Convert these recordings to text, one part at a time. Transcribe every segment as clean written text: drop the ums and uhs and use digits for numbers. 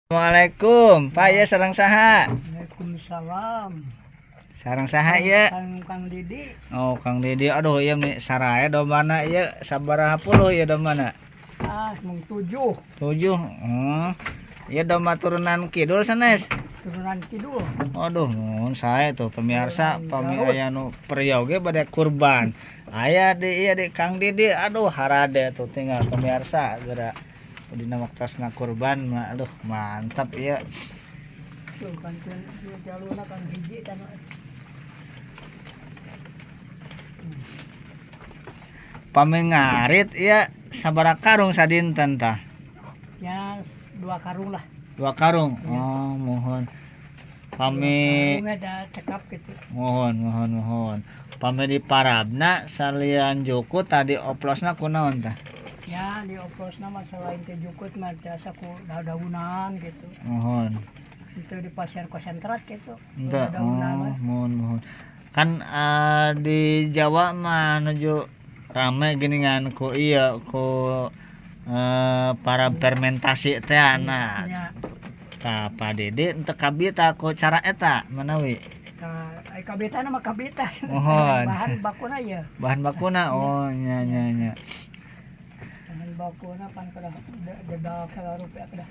Assalamualaikum, Pak ya sareng saha? Waalaikumsalam. Sareng saha ya? Kang Didi. Oh, Kang Didi. Aduh, ieu saraya domana ieu sabaraha puluh ieu domana? Mung 7. 7. Ieu doma turunan kidul sanes. Turunan kidul. Aduh, nuhun sae tuh pemirsa, pami Garut. aya nu priog ge bade kurban. Aya di ieu di Kang Didi. Aduh, harade tuh tinggal pemirsa geura dina waktosna kurban mah. Aduh, mantap ieu. Tuh kan jalurna Kang Didi kan. Pami ngarit ieu sabaraha karung sadinten tah? Ya 2 karung lah. 2 karung. Oh, mohon. Pami Karungnya ada cekap gitu. mohon. Pami di parabna salian juku tadi oplosna kunaon tah? Ya dioprosna mah selain teh jukut mah biasa ku daunan gitu. Mohon. Itu di pasien konsentrat gitu. Ente, Daunan. mohon. Kan di Jawa mah nuju rame geuningan ku ieu ku para fermentasi teh nah. Ya. Tah Pak Didi teu kabita ku cara eta manawi. Nah, kabita mah kabita. Mohon. Bahan bakuna ya. Bahan bakuna oh nya. Bahan bakuna pan kada dedak kada rupiah kada.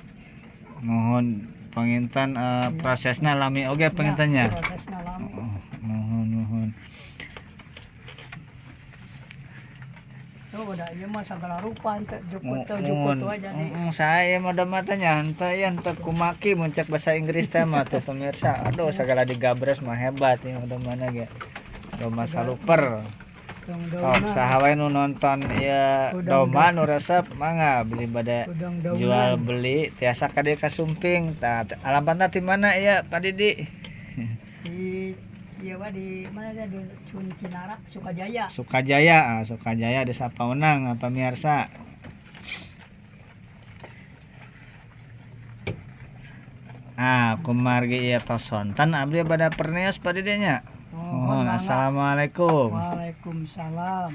Mohon panginten prosesna lami oge pangintennya. Prosesna lami. Mohon. Tuh udah ieu mah sagala rupa teh jukut Mohon. tuh jadi. Saya mah da matanya henteu kumaki muncak bahasa Inggris teh mah tuh pemirsa. Aduh sagala digabres mah hebat ieu udah mana ge. Doma saluper. Oh, saha wae nu nonton ieu doma nu resep mangga beli bade jual beli tiasa ka dieu kasumping. Tah alamatna di mana ieu Pak Didi? Di ieu di mana di Sun Cinara, Sukajaya. Sukajaya Desa Paunang pemirsa. Kumargi ieu tos sonten abdi bade pernios Pak Didi nya. Mohon. Assalamualaikum. Waalaikumsalam.